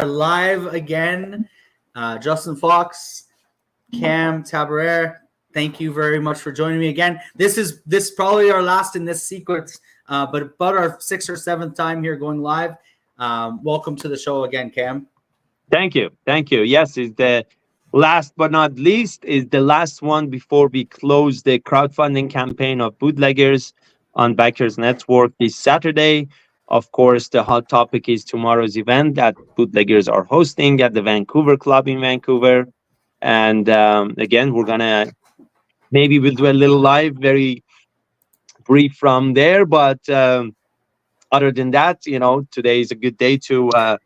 Live again. Justin Fox, Cam Tabarer, thank you very much for joining me again. This is probably our last in this sequence, but about our 6th or 7th time here going live. Welcome to the show again, Cam. Thank you. Yes, it's the last but not least, is the last one before we close the crowdfunding campaign of Bootleggers on Backers Network this Saturday. Of course, the hot topic is tomorrow's event that Bootleggers are hosting at the Vancouver Club in Vancouver. And again, we're maybe we'll do a little live, very brief from there. But other than that, today is a good day to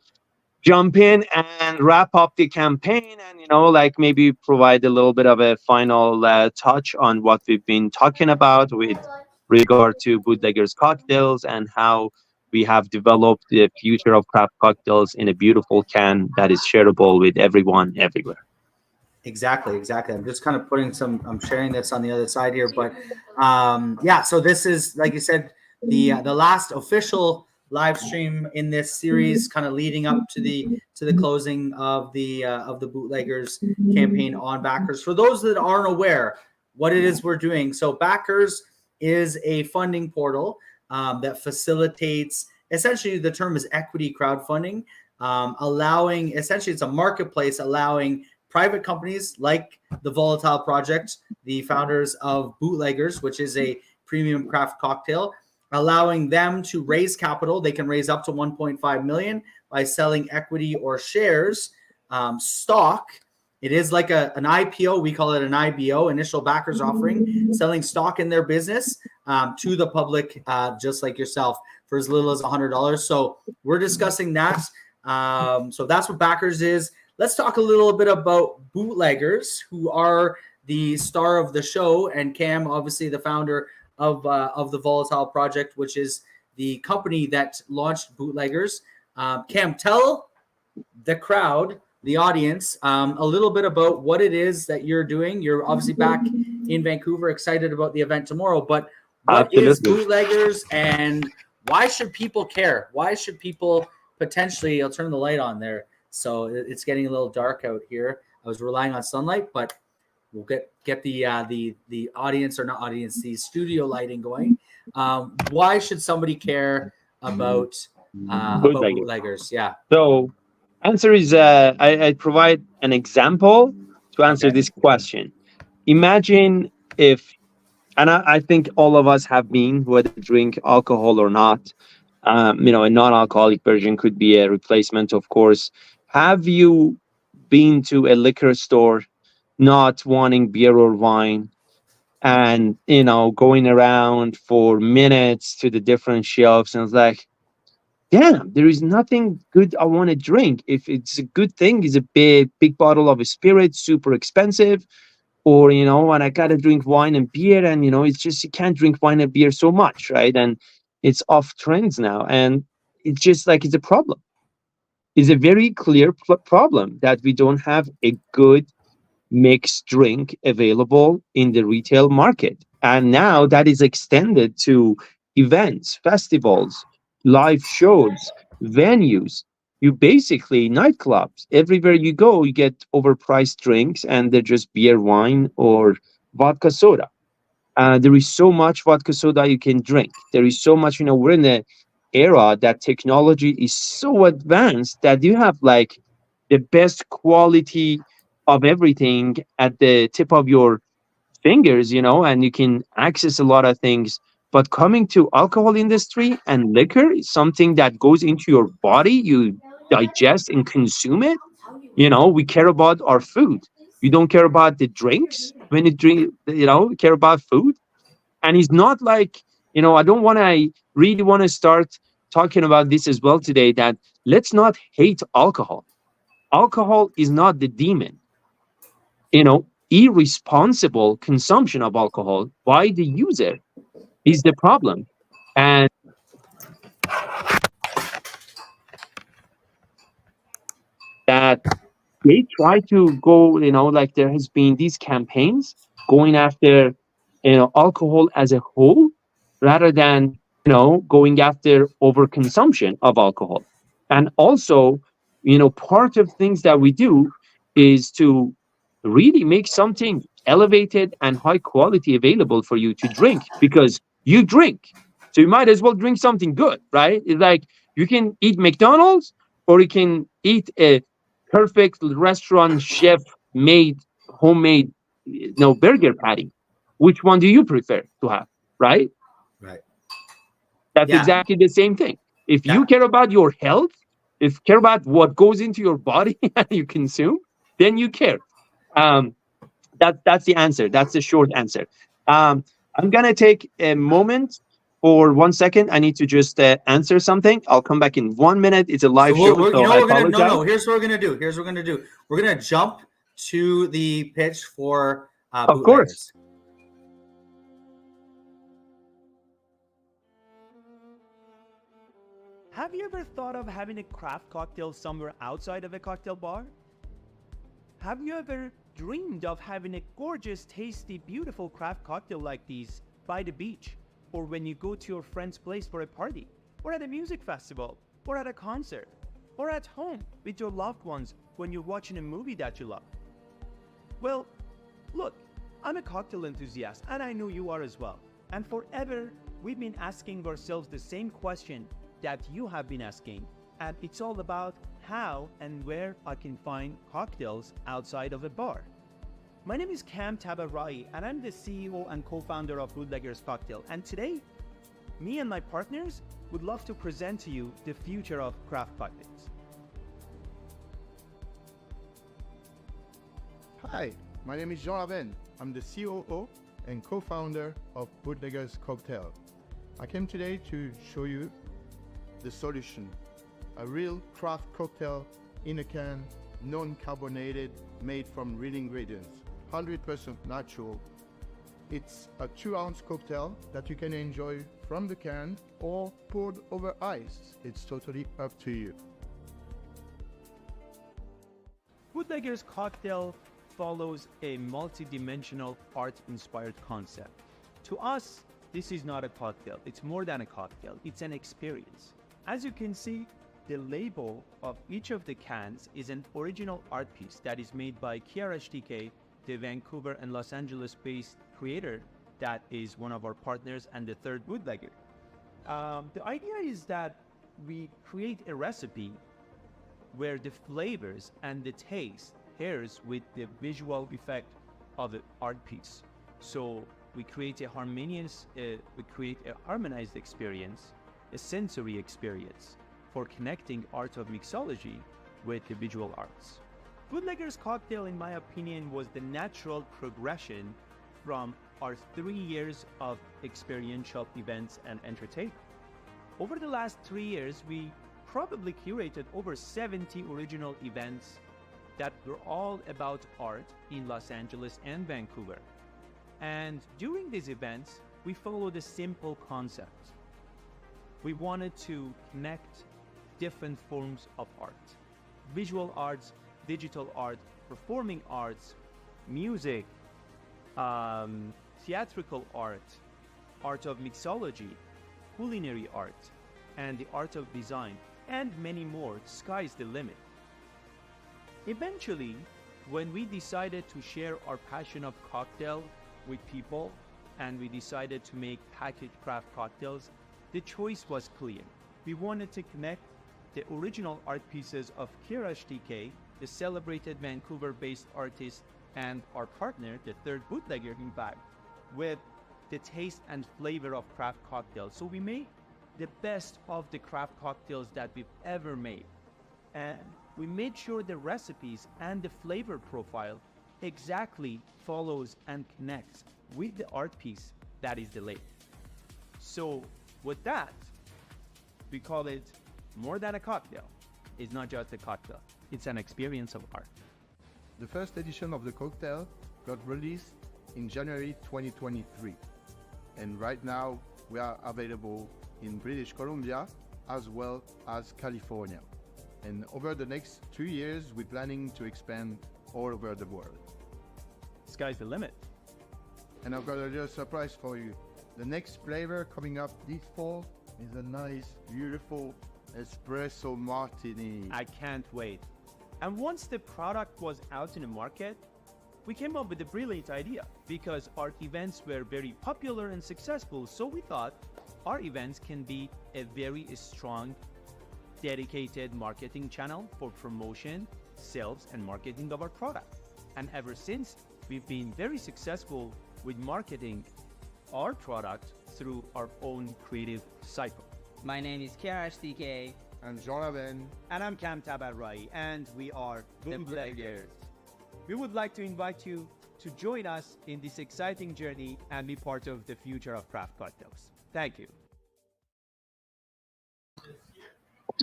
jump in and wrap up the campaign and maybe provide a little bit of a final touch on what we've been talking about with regard to Bootleggers cocktails and how we have developed the future of craft cocktails in a beautiful can that is shareable with everyone everywhere. Exactly. I'm just kind of I'm sharing this on the other side here, but so this is, like you said, the last official live stream in this series, kind of leading up to the closing of the Bootleggers campaign on Backers. For those that aren't aware what it is we're doing, so Backers is a funding portal that facilitates, essentially the term is equity crowdfunding, allowing, essentially it's a marketplace allowing private companies like the Volatile Project, the founders of Bootleggers, which is a premium craft cocktail, allowing them to raise capital. They can raise up to 1.5 million by selling equity or shares, stock. It is like an IPO. We call it an IBO, initial backers offering, selling stock in their business to the public, just like yourself, for as little as $100. So we're discussing that. So that's what Backers is. Let's talk a little bit about Bootleggers, who are the star of the show, and Cam, obviously the founder of the Volatile Project, which is the company that launched Bootleggers. Cam, tell the crowd, the audience, a little bit about what it is that you're doing. You're obviously back in Vancouver, excited about the event tomorrow, but what is Bootleggers and why should people care? Why should people potentially, I'll turn the light on there. So it's getting a little dark out here. I was relying on sunlight, but we'll get the audience, or not audience, the studio lighting going. Why should somebody care about Bootleggers? Yeah. So answer is I provide an example to answer this question. Imagine if, and I think all of us have been, whether drink alcohol or not, a non-alcoholic version could be a replacement, of course. Have you been to a liquor store not wanting beer or wine and, going around for minutes to the different shelves, and it's like, damn, there is nothing good I want to drink. If it's a good thing, it's a big bottle of a spirit, super expensive, or, and I got to drink wine and beer, and, it's just, you can't drink wine and beer so much, right? And it's off trends now. And it's just like, it's a problem. It's a very clear problem that we don't have a good mixed drink available in the retail market. And now that is extended to events, festivals, live shows, venues. You basically, nightclubs, everywhere you go, you get overpriced drinks, and they're just beer, wine, or vodka soda. There is so much vodka soda you can drink. There is so much, we're in the era that technology is so advanced that you have like the best quality of everything at the tip of your fingers, and you can access a lot of things. But coming to alcohol industry and liquor is something that goes into your body, you digest and consume it. We care about our food. You don't care about the drinks when you drink, care about food. And it's not like, I really want to start talking about this as well today, that let's not hate alcohol. Alcohol is not the demon. Irresponsible consumption of alcohol by the user is the problem. And that they try to go, like there has been these campaigns going after, alcohol as a whole, rather than, going after overconsumption of alcohol. And also, part of things that we do is to really make something elevated and high quality available for you to drink, because you drink. So you might as well drink something good, right? It's like you can eat McDonald's, or you can eat a perfect restaurant chef made homemade burger patty. Which one do you prefer to have, right? Right. That's Yeah. exactly the same thing. If you Yeah. care about your health, if you care about what goes into your body and you consume, then you care. Um, that's the answer. That's the short answer. I'm gonna take a moment for 1 second. I need to just answer something. I'll come back in 1 minute. It's a So live show, you so know I what we're gonna no apologize. no. Here's what we're gonna do. Here's what we're gonna do. We're gonna jump to the pitch for Of course. bootleggers. Have you ever thought of having a craft cocktail somewhere outside of a cocktail bar? Have you ever dreamed of having a gorgeous, tasty, beautiful craft cocktail like these by the beach, or when you go to your friend's place for a party, or at a music festival, or at a concert, or at home with your loved ones when you're watching a movie that you love? Well, look, I'm a cocktail enthusiast and I know you are as well. And forever, we've been asking ourselves the same question that you have been asking. And it's all about how and where I can find cocktails outside of a bar. My name is Cam Tabarai and I'm the CEO and co-founder of Bootlegger's Cocktail. And today, me and my partners would love to present to you the future of craft cocktails. Hi, my name is Jean Laven. I'm the COO and co-founder of Bootlegger's Cocktail. I came today to show you the solution. A real craft cocktail in a can, non-carbonated, made from real ingredients, 100% natural. It's a 2-ounce cocktail that you can enjoy from the can or poured over ice. It's totally up to you. Bootlegger's Cocktail follows a multi-dimensional art-inspired concept. To us, this is not a cocktail. It's more than a cocktail. It's an experience. As you can see, the label of each of the cans is an original art piece that is made by Kiara HTK, the Vancouver and Los Angeles-based creator that is one of our partners and the third bootlegger. The idea is that we create a recipe where the flavors and the taste pairs with the visual effect of the art piece. So we create a harmonized experience, a sensory experience for connecting art of mixology with the visual arts. Bootlegger's Cocktail, in my opinion, was the natural progression from our 3 years of experiential events and entertainment. Over the last 3 years, we probably curated over 70 original events that were all about art in Los Angeles and Vancouver. And during these events, we followed a simple concept. We wanted to connect different forms of art: visual arts, digital art, performing arts, music, theatrical art, art of mixology, culinary art, and the art of design, and many more. Sky's the limit. Eventually, when we decided to share our passion of cocktail with people and we decided to make packaged craft cocktails, the choice was clear. We wanted to connect the original art pieces of Kira HTK, the celebrated Vancouver-based artist and our partner, the third bootlegger in fact, with the taste and flavor of craft cocktails. So we made the best of the craft cocktails that we've ever made. And we made sure the recipes and the flavor profile exactly follows and connects with the art piece that is the label. So with that, we call it more than a cocktail. It's not just a cocktail, it's an experience of art. The first edition of the cocktail got released in January 2023. And right now we are available in British Columbia as well as California. And over the next 2 years, we're planning to expand all over the world. Sky's the limit. And I've got a little surprise for you. The next flavor coming up this fall is a nice, beautiful espresso martini. I can't wait. And once the product was out in the market, we came up with a brilliant idea because art events were very popular and successful. So we thought our events can be a very strong, dedicated marketing channel for promotion, sales, and marketing of our product. And ever since, we've been very successful with marketing our product through our own creative cycle. My name is Kiarash DK. I'm Jean Laven. And I'm Cam Tabarrai, and we are the Bootleggers. We would like to invite you to join us in this exciting journey and be part of the future of craft cocktails. Thank you.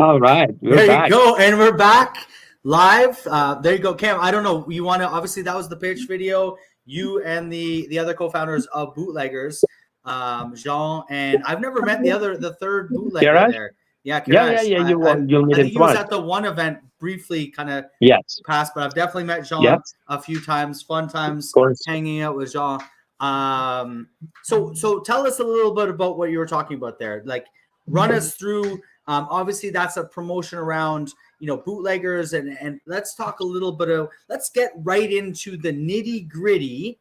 All right, we're There back. you go, and we're back live. There you go, Cam. I don't know. You want to obviously that was the pitch video. You and the other co-founders of Bootleggers, Jean, and I've never met the third bootlegger Kirash? there. Yeah, Yeah, Kirash. you'll meet I him think he was twice. at the one event briefly, kind of Yes, past, but I've definitely met Jean yes, a few times. Fun times of course. hanging out with Jean. So tell us a little bit about what you were talking about there. Like, run us through. Obviously, that's a promotion around bootleggers, and let's talk a little bit of. Let's get right into the nitty gritty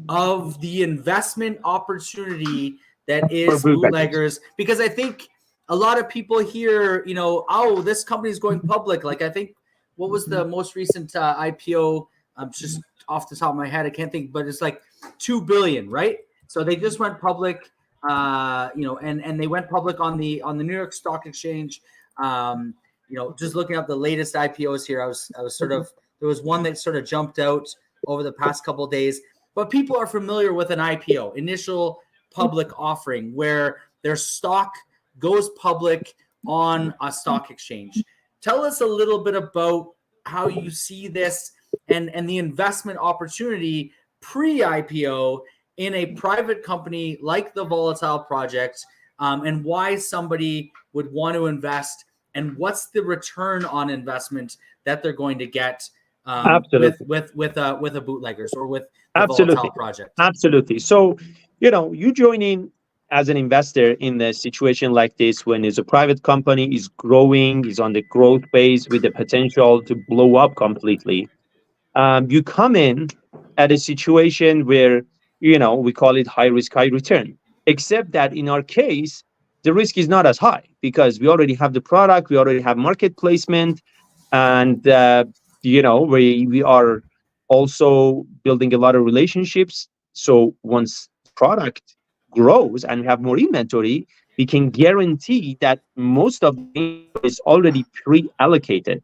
of the investment opportunity that is For bootleggers. bootleggers, because I think a lot of people hear, oh, this company is going public. Like, I think what was the most recent IPO? I'm just off the top of my head, I can't think, but it's like 2 billion, right? So they just went public, and they went public on the New York Stock Exchange. Just looking up the latest IPOs here, I was sort of, there was one that sort of jumped out over the past couple of days. But people are familiar with an IPO, initial public offering, where their stock goes public on a stock exchange. Tell us a little bit about how you see this and the investment opportunity pre-IPO in a private company like the Volatile Project, and why somebody would want to invest, and what's the return on investment that they're going to get Absolutely. with a Bootleggers or with the Absolutely. Volatile Project. Absolutely. So, you join in as an investor in a situation like this when it's a private company, is growing, is on the growth phase with the potential to blow up completely. You come in at a situation where, we call it high risk, high return, except that in our case, the risk is not as high because we already have the product, we already have market placement, and, we are also building a lot of relationships. So once product grows and we have more inventory, we can guarantee that most of the income is already pre-allocated.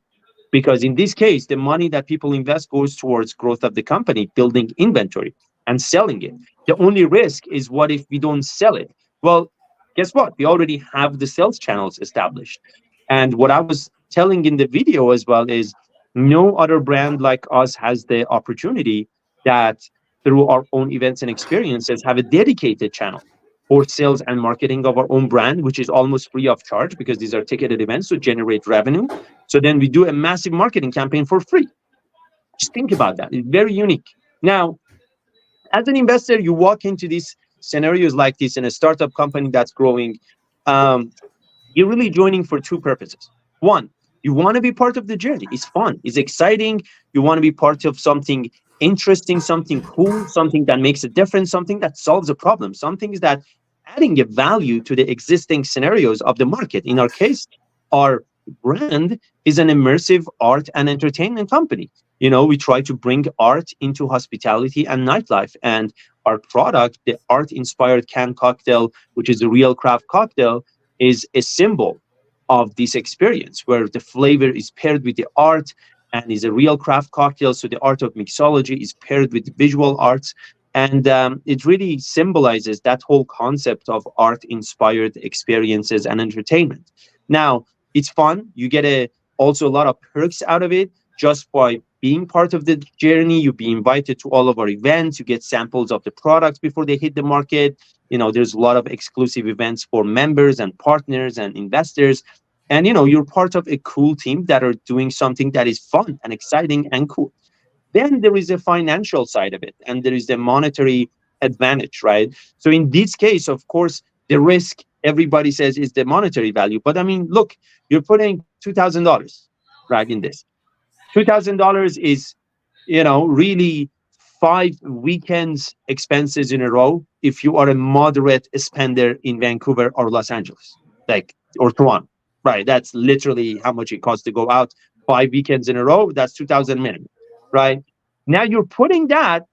Because in this case, the money that people invest goes towards growth of the company, building inventory and selling it. The only risk is, what if we don't sell it? Well, guess what? We already have the sales channels established. And what I was telling in the video as well is, no other brand like us has the opportunity that through our own events and experiences have a dedicated channel for sales and marketing of our own brand, which is almost free of charge because these are ticketed events to generate revenue. So then we do a massive marketing campaign for free. Just think about that. It's very unique. Now, as an investor, you walk into these scenarios like this in a startup company that's growing. You're really joining for two purposes. One, you want to be part of the journey. It's fun. It's exciting. You want to be part of something interesting, something cool, something that makes a difference, something that solves a problem, something that adding a value to the existing scenarios of the market. In our case, our brand is an immersive art and entertainment company. We try to bring art into hospitality and nightlife. And our product, the art-inspired canned cocktail, which is a real craft cocktail, is a symbol of this experience where the flavor is paired with the art and is a real craft cocktail. So the art of mixology is paired with the visual arts. And it really symbolizes that whole concept of art-inspired experiences and entertainment. Now, it's fun. You get also a lot of perks out of it just by being part of the journey. You'll be invited to all of our events. You get samples of the products before they hit the market. There's a lot of exclusive events for members and partners and investors. And, you're part of a cool team that are doing something that is fun and exciting and cool. Then there is a financial side of it, and there is the monetary advantage, right? So in this case, of course, the risk everybody says is the monetary value. But I mean, look, you're putting $2,000 right in this. $2,000 is, really 5 weekends expenses in a row if you are a moderate spender in Vancouver or Los Angeles, like, or Toronto, right? That's literally how much it costs to go out 5 weekends in a row. That's 2,000 minimum, right? Now you're putting that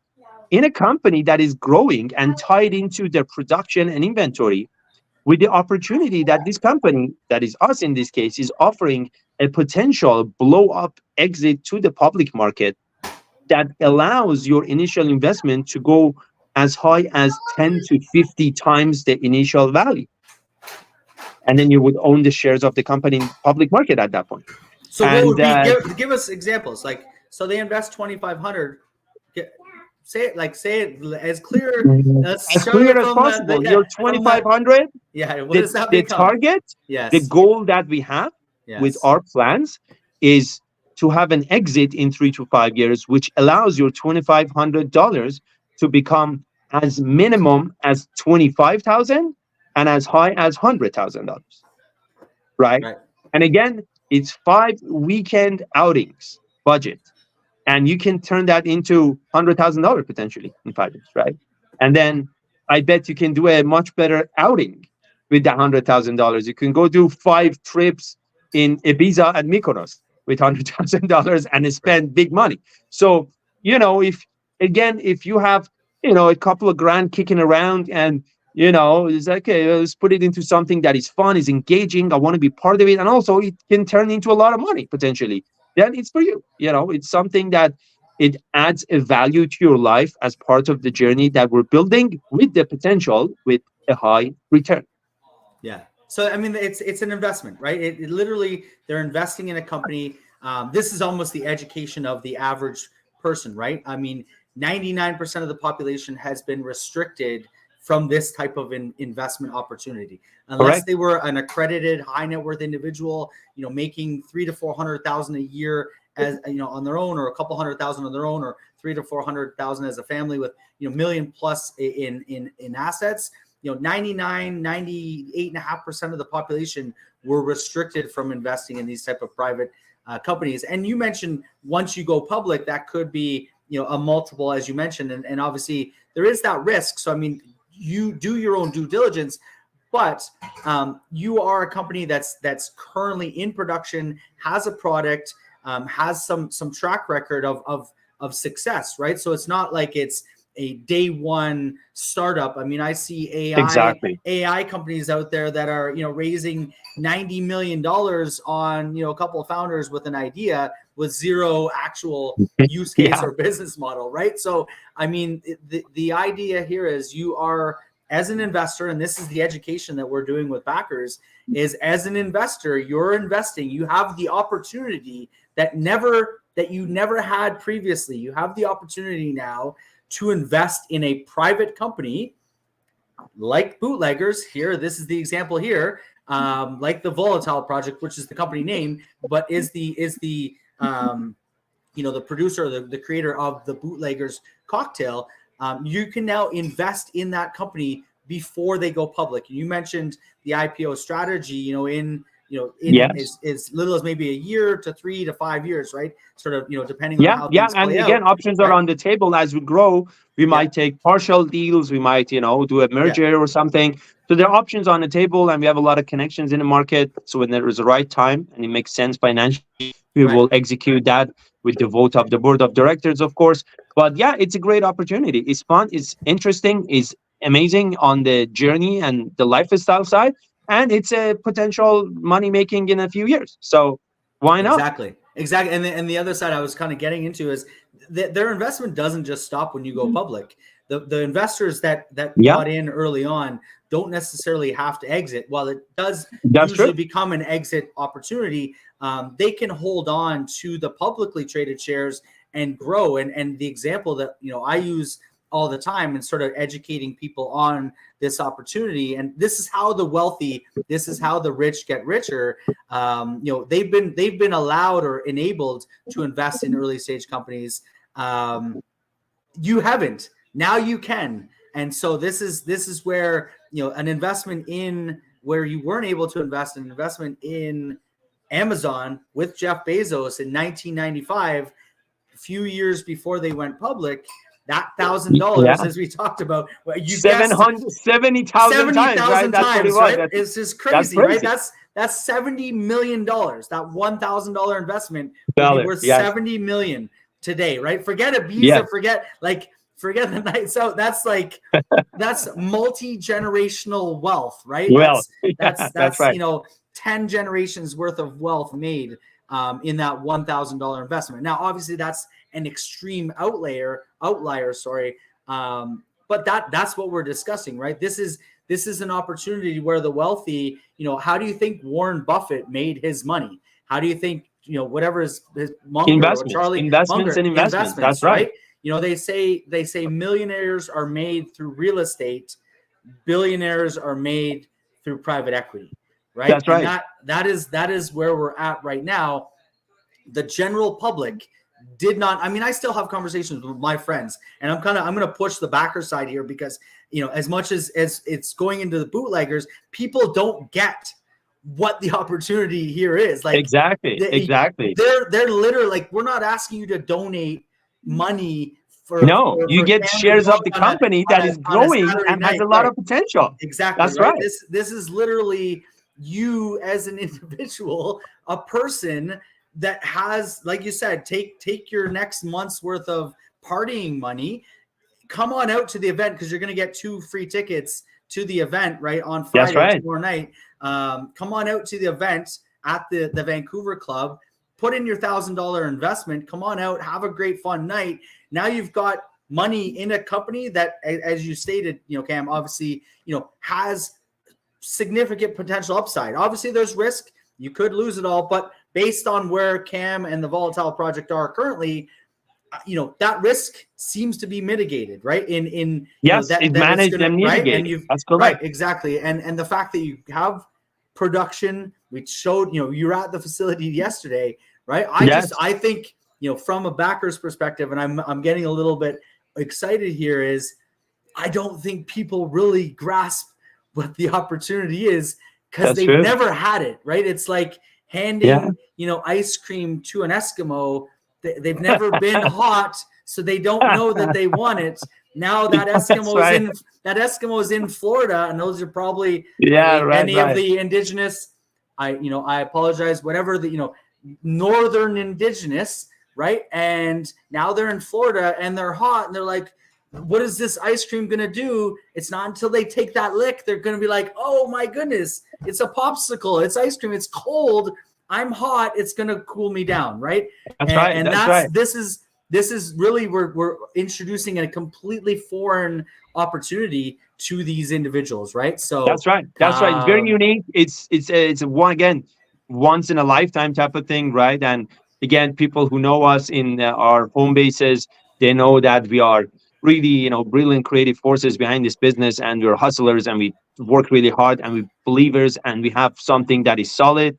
in a company that is growing and tied into their production and inventory, with the opportunity that this company, that is us in this case, is offering a potential blow up exit to the public market that allows your initial investment to go as high as 10 to 50 times the initial value. And then you would own the shares of the company in public market at that point. So what And would be, give us examples, like, so they invest 2,500. Say it as clear. Let's as start clear it as from possible, your 2,500, yeah. What the, does that the become? target, Yes. the goal that we have with Yes. our plans is to have an exit in 3 to 5 years, which allows your $2,500 to become as minimum as 25,000 and as high as $100,000, right? Right. And again, it's 5 weekend outings budget, and you can turn that into $100,000 potentially in 5 years, right? And then I bet you can do a much better outing with that $100,000. You can go do 5 trips in Ibiza and Mykonos with $100,000 and spend big money. So, if you have, a couple of grand kicking around, and it's like, okay, let's put it into something that is fun, is engaging. I want to be part of it, and also it can turn into a lot of money potentially. Then it's for you. It's something that it adds a value to your life as part of the journey that we're building, with the potential with a high return. Yeah. So I mean, it's an investment, right? It literally, they're investing in a company. This is almost the education of the average person, right? I mean, 99% of the population has been restricted from this type of investment opportunity, unless Correct. they were an accredited high net worth individual, making 300,000 to 400,000 a year as on their own, or a couple 100,000 on their own, or 300,000 to 400,000 as a family with million plus in assets. 98.5% of the population were restricted from investing in these type of private companies. And you mentioned, once you go public, that could be a multiple, as you mentioned, and obviously there is that risk. So I mean, you do your own due diligence, but you are a company that's currently in production, has a product, has some track record of success, right? So it's not like it's a day one startup. I mean, I see AI companies out there that are raising $90 million on a couple of founders with an idea with zero actual use case or business model, right? So I mean, the idea here is, you are, as an investor, and this is the education that we're doing with backers, is as an investor, you're investing, you have the opportunity that you never had previously. You have the opportunity now to invest in a private company like Bootleggers here. This is the example here, like the Volatile Project, which is the company name, but is the the producer, the creator of the Bootleggers cocktail. You can now invest in that company before they go public. You mentioned the IPO strategy, in as little as maybe a year to 3 to 5 years, right? Sort of, depending on how things and play again, out, options are on the table. As we grow, we might take partial deals, we might do a merger or something. So there are options on the table, and we have a lot of connections in the market. So when there is the right time and it makes sense financially, we will execute that with the vote of the board of directors, of course. But yeah, it's a great opportunity. It's fun, it's interesting, it's amazing on the journey and the lifestyle side, and it's a potential money making in a few years. So why not? Exactly. And the other side I was kind of getting into is their investment doesn't just stop when you go public. The investors that got in early on don't necessarily have to exit. While it does usually become an exit opportunity, they can hold on to the publicly traded shares and grow. And the example that I use all the time, and sort of educating people on this opportunity, and this is how the wealthy, this is how the rich get richer. They've been allowed or enabled to invest in early stage companies. You haven't. Now you can. And so this is where an investment in where you weren't able to invest an investment in Amazon with Jeff Bezos in 1995, a few years before they went public, that $1,000, as we talked about, well, you guessed 70,000 times, right? That's what it was. Right? That's, It's just that's crazy, crazy. right? That's $70 million. That $1,000 investment would be Dollar, worth yes. $70 million today, right? Forget Ibiza, Yes. forget the nights out. That's multi-generational wealth, right? Well, That's right. 10 generations worth of wealth made in that $1,000 investment. Now, obviously, that's an extreme outlier, but that's what we're discussing, right? This is an opportunity where the wealthy, how do you think Warren Buffett made his money? How do you think, whatever his Munger Investments, or Charlie investments Munger, and investments. That's right. They say millionaires are made through real estate, billionaires are made through private equity, right? That's right. And that is where we're at right now. The general public did not. I mean, I still have conversations with my friends, and I'm going to push the backer side here because as much as it's going into the bootleggers, people don't get what the opportunity here is. Like exactly. They're literally like, we're not asking you to donate money for. No, you get Cam shares of the company that is growing and has a lot of potential. Exactly. That's right. This is literally you as an individual, a person that has, like you said, take your next month's worth of partying money, come on out to the event because you're going to get 2 free tickets to the event, right, on Friday, tomorrow night. Come on out to the event at the Vancouver Club, put in your $1,000 investment, come on out, have a great fun night. Now you've got money in a company that, as you stated, Cam, obviously, has significant potential upside. Obviously there's risk. You could lose it all, but based on where Cam and the Volatile Project are currently, that risk seems to be mitigated, right? It's managed and mitigated. And that's correct. Right, exactly. And the fact that you have production, which showed, you were at the facility yesterday, right? I think, from a backer's perspective, and I'm getting a little bit excited here, is I don't think people really grasp what the opportunity is because they've never had it, right? It's like handing, ice cream to an Eskimo. They've never been hot, so they don't know that they want it. Now that Eskimo is in Florida, and those are probably any of the indigenous. I apologize, whatever the northern indigenous, right? And now they're in Florida and they're hot, and they're like, what is this ice cream going to do? It's not until they take that lick, they're going to be like, oh my goodness, it's a popsicle. It's ice cream. It's cold. I'm hot. It's going to cool me down. Right. This is really, we're introducing a completely foreign opportunity to these individuals. Right. So that's right. It's very unique. It's once in a lifetime type of thing. Right. And again, people who know us in our home bases, they know that we are really, brilliant creative forces behind this business, and we're hustlers, and we work really hard, and we're believers, and we have something that is solid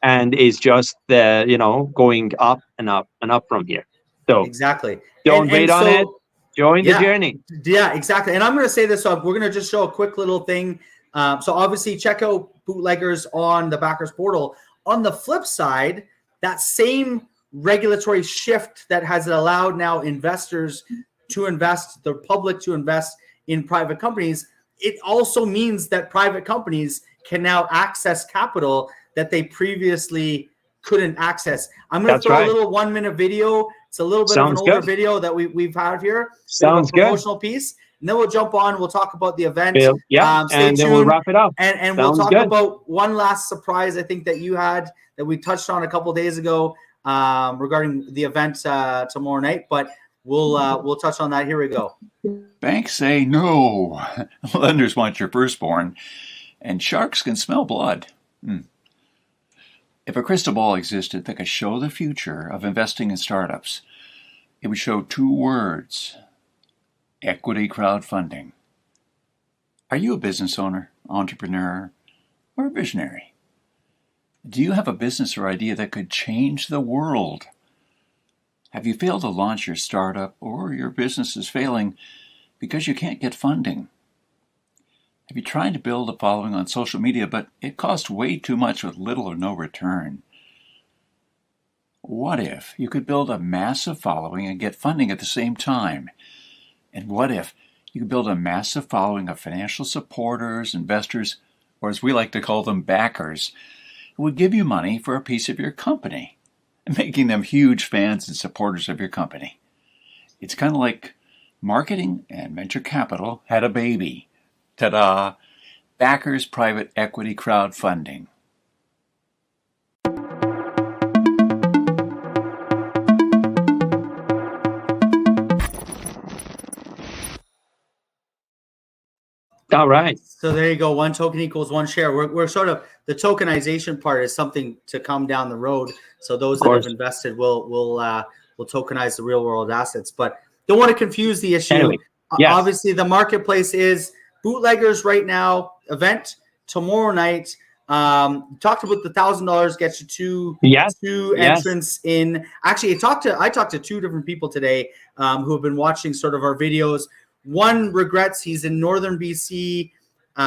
and is just, going up and up and up from here. So exactly. Don't wait on it. Join the journey. Yeah, exactly. And I'm going to say this up. We're going to just show a quick little thing. So obviously check out Bootleggers on the backers portal. On the flip side, that same regulatory shift that has allowed now investors to invest, the public to invest in private companies, it also means that private companies can now access capital that they previously couldn't access. I'm going to throw a little 1-minute video. It's a little bit of an older video that we've had here. Sounds good. Promotional piece. And then we'll jump on. We'll talk about the event. Stay tuned, then we'll wrap it up. And we'll talk about one last surprise I think that you had that we touched on a couple of days ago regarding the event tomorrow night. But we'll touch on that. Here we go. Banks say no. Lenders want your firstborn, and sharks can smell blood. If a crystal ball existed that could show the future of investing in startups, it would show 2 words: equity crowdfunding. Are you a business owner, entrepreneur, or a visionary? Do you have a business or idea that could change the world? Have you failed to launch your startup, or your business is failing because you can't get funding? If you're trying to build a following on social media, but it costs way too much with little or no return, what if you could build a massive following and get funding at the same time? And what if you could build a massive following of financial supporters, investors, or as we like to call them, backers, who would give you money for a piece of your company, making them huge fans and supporters of your company? It's kind of like marketing and venture capital had a baby. Ta-da! Backers Private Equity Crowdfunding. All right. So there you go. One token equals one share. We're sort of, the tokenization part is something to come down the road. So those that have invested will tokenize the real world assets. But don't want to confuse the issue. Anyway, yes. Obviously, the marketplace is Bootleggers right now. Event tomorrow night. Talked about the $1,000 gets you two entrants in. Actually, I talked to two different people today who have been watching sort of our videos. One regrets he's in northern BC.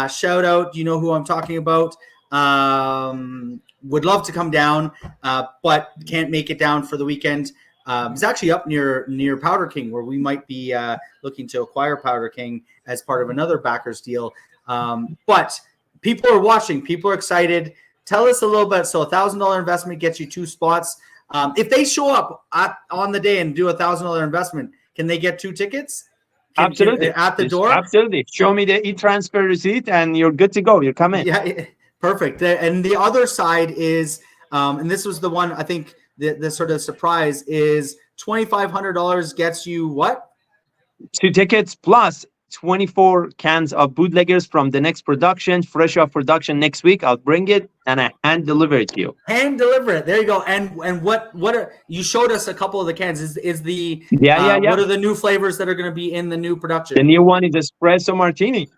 Shout out, you know who I'm talking about. Would love to come down, but can't make it down for the weekend. He's actually up near Powder King, where we might be looking to acquire Powder King as part of another backers deal. But people are watching. People are excited. Tell us a little bit. So $1,000 investment gets you two spots. If they show up on the day and do $1,000 investment, can they get two tickets? Absolutely. At the door? Absolutely. Show me the e-transfer receipt and you're good to go. You're coming. Yeah, perfect. And the other side is, and this was the one, I think the sort of surprise is $2,500 gets you what? 2 tickets plus 24 cans of bootleggers from the next production, fresh off production next week. I'll bring it and I hand deliver it to you. Hand deliver it. There you go. And what are, you showed us a couple of the cans. Is the what are the new flavors that are going to be in the new production? The new one is espresso martini.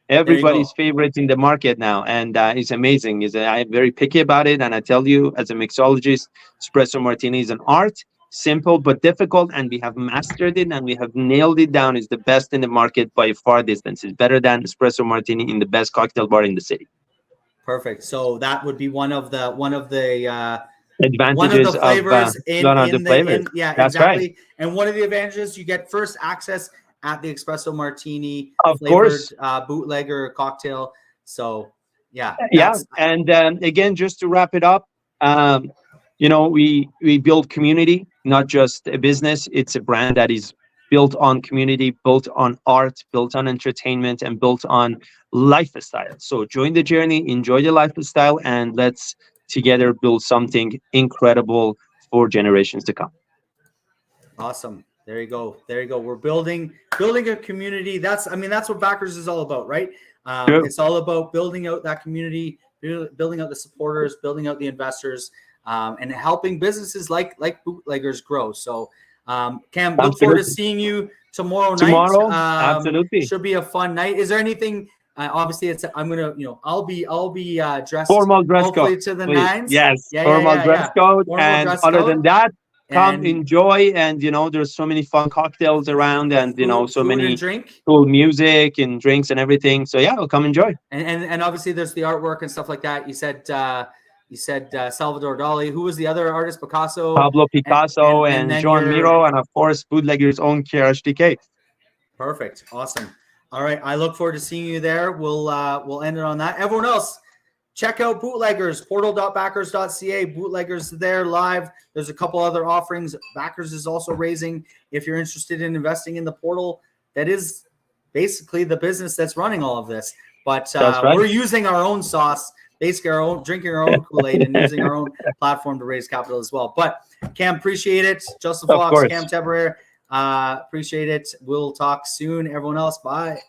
Everybody's favorite in the market now, and it's amazing. I'm very picky about it, and I tell you, as a mixologist, espresso martini is an art. Simple but difficult, and we have mastered it and we have nailed it down. It's the best in the market by far distance. It's better than espresso martini in the best cocktail bar in the city. Perfect. So that would be one of the advantages of flavors flavors. Yeah, that's exactly. Right. And one of the advantages, you get first access at the espresso martini of flavored, course, bootlegger cocktail. So yeah. And again, just to wrap it up, we build community, not just a business. It's a brand that is built on community, built on art, built on entertainment, and built on lifestyle. So join the journey, enjoy the lifestyle, and let's together build something incredible for generations to come. Awesome. There you go. We're building a community. That's what Backers is all about, right? It's all about building out that community, building out the supporters, building out the investors, and helping businesses like Bootleggers grow. So, Cam, look forward to seeing you tomorrow night. Absolutely. Should be a fun night. Is there anything? Obviously, I'll be dressed formal dress code to the nines. Yes, formal dress code. And other than that, come enjoy. And there's so many fun cocktails around, and so many cool music and drinks and everything. So yeah, come enjoy. And obviously, there's the artwork and stuff like that. You said Salvador Dali. Who was the other artist? Pablo Picasso and Joan Miro, and of course Bootlegger's own KRHDK. Perfect. Awesome. All right. I look forward to seeing you there. We'll end it on that. Everyone else, check out Bootleggers, portal.backers.ca. Bootleggers there live. There's a couple other offerings. Backers is also raising. If you're interested in investing in the portal, that is basically the business that's running all of this. But we're using our own sauce, basically drinking our own Kool-Aid and using our own platform to raise capital as well. But Cam, appreciate it. Joseph Fox, Cam Teberer, appreciate it. We'll talk soon. Everyone else, bye.